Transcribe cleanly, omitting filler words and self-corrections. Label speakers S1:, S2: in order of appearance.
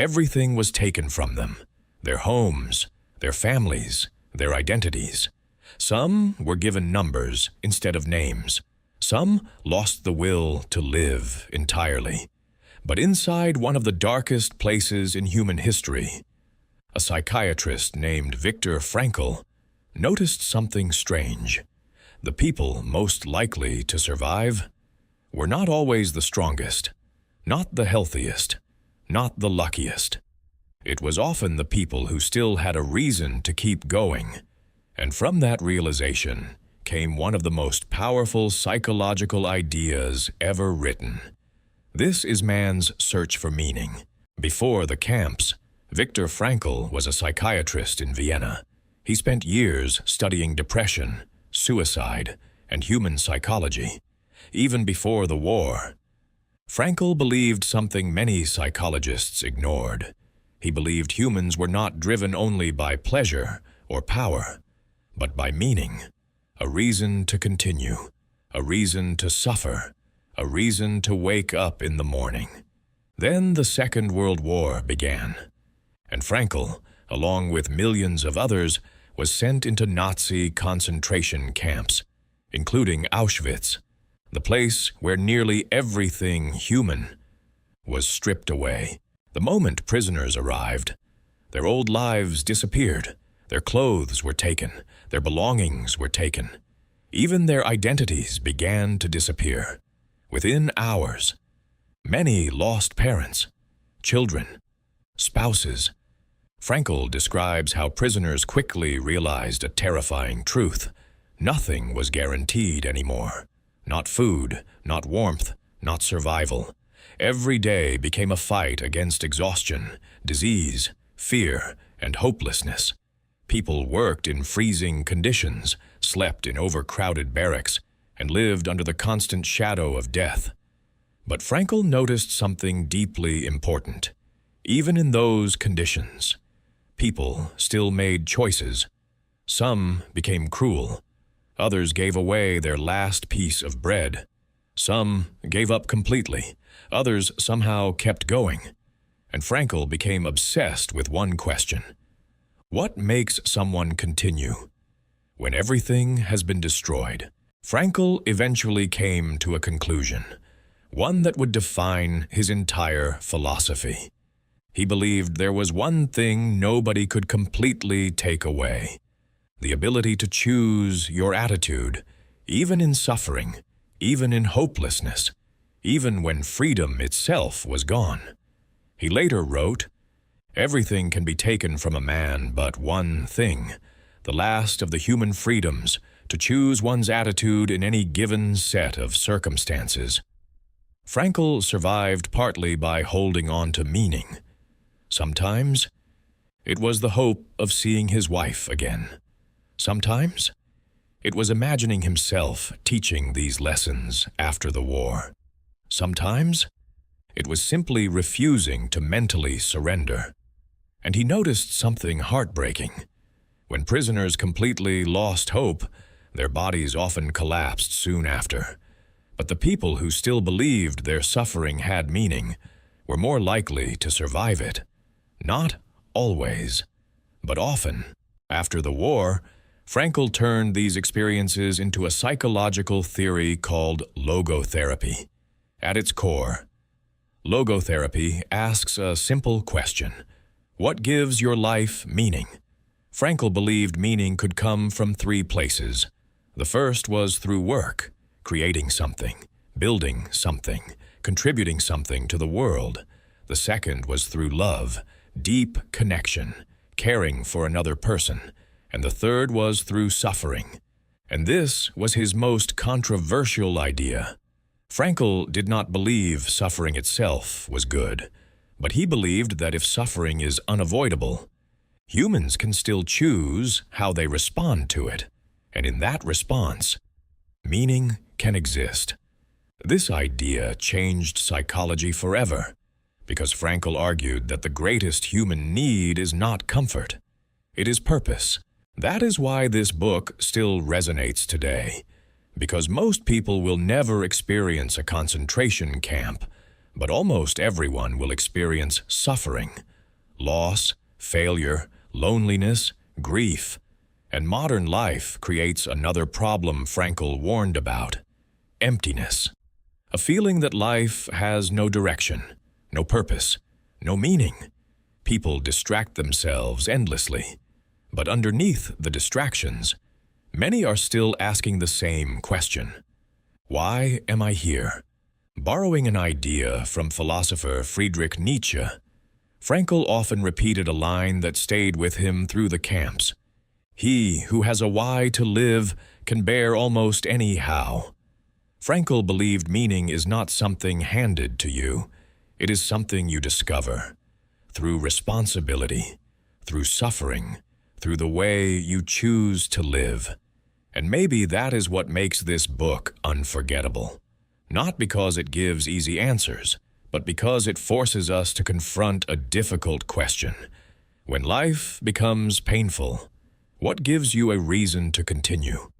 S1: Everything was taken from them: their homes, their families, their identities. Some were given numbers instead of names. Some lost the will to live entirely. But inside one of the darkest places in human history, a psychiatrist named Viktor Frankl noticed something strange. The people most likely to survive were not always the strongest, not the healthiest, not the luckiest. It was often the people who still had a reason to keep going. And from that realization came one of the most powerful psychological ideas ever written. This is man's search for meaning. Before the camps, Viktor Frankl was a psychiatrist in Vienna. He spent years studying depression, suicide, and human psychology. Even before the war, Frankl believed something many psychologists ignored. He believed humans were not driven only by pleasure or power, but by meaning, a reason to continue, a reason to suffer, a reason to wake up in the morning. Then the Second World War began, and Frankl, along with millions of others, was sent into Nazi concentration camps, including Auschwitz, the place where nearly everything human was stripped away. The moment prisoners arrived, their old lives disappeared. Their clothes were taken, their belongings were taken. Even their identities began to disappear. Within hours, many lost parents, children, spouses. Frankl describes how prisoners quickly realized a terrifying truth. Nothing was guaranteed anymore. Not food, not warmth, not survival. Every day became a fight against exhaustion, disease, fear, and hopelessness. People worked in freezing conditions, slept in overcrowded barracks, and lived under the constant shadow of death. But Frankl noticed something deeply important. Even in those conditions, people still made choices. Some became cruel. Others gave away their last piece of bread. Some gave up completely. Others somehow kept going. And Frankl became obsessed with one question: what makes someone continue when everything has been destroyed? Frankl eventually came to a conclusion, one that would define his entire philosophy. He believed there was one thing nobody could completely take away: the ability to choose your attitude, even in suffering, even in hopelessness, even when freedom itself was gone. He later wrote, "Everything can be taken from a man but one thing, the last of the human freedoms, to choose one's attitude in any given set of circumstances." Frankl survived partly by holding on to meaning. Sometimes it was the hope of seeing his wife again. Sometimes it was imagining himself teaching these lessons after the war. Sometimes it was simply refusing to mentally surrender. And he noticed something heartbreaking. When prisoners completely lost hope, their bodies often collapsed soon after. But the people who still believed their suffering had meaning were more likely to survive it. Not always, but often. After the war, Frankl turned these experiences into a psychological theory called logotherapy. At its core, logotherapy asks a simple question: what gives your life meaning? Frankl believed meaning could come from three places. The first was through work, creating something, building something, contributing something to the world. The second was through love, deep connection, caring for another person. And the third was through suffering. And this was his most controversial idea. Frankl did not believe suffering itself was good, but he believed that if suffering is unavoidable, humans can still choose how they respond to it. And in that response, meaning can exist. This idea changed psychology forever, because Frankl argued that the greatest human need is not comfort, it is purpose. That is why this book still resonates today, because most people will never experience a concentration camp, but almost everyone will experience suffering, loss, failure, loneliness, grief. And modern life creates another problem Frankl warned about: emptiness. A feeling that life has no direction, no purpose, no meaning. People distract themselves endlessly. But underneath the distractions, many are still asking the same question: why am I here? Borrowing an idea from philosopher Friedrich Nietzsche, Frankl often repeated a line that stayed with him through the camps: "He who has a why to live can bear almost any how." Frankl believed meaning is not something handed to you. It is something you discover through responsibility, through suffering, through the way you choose to live. And maybe that is what makes this book unforgettable. Not because it gives easy answers, but because it forces us to confront a difficult question. When life becomes painful, what gives you a reason to continue?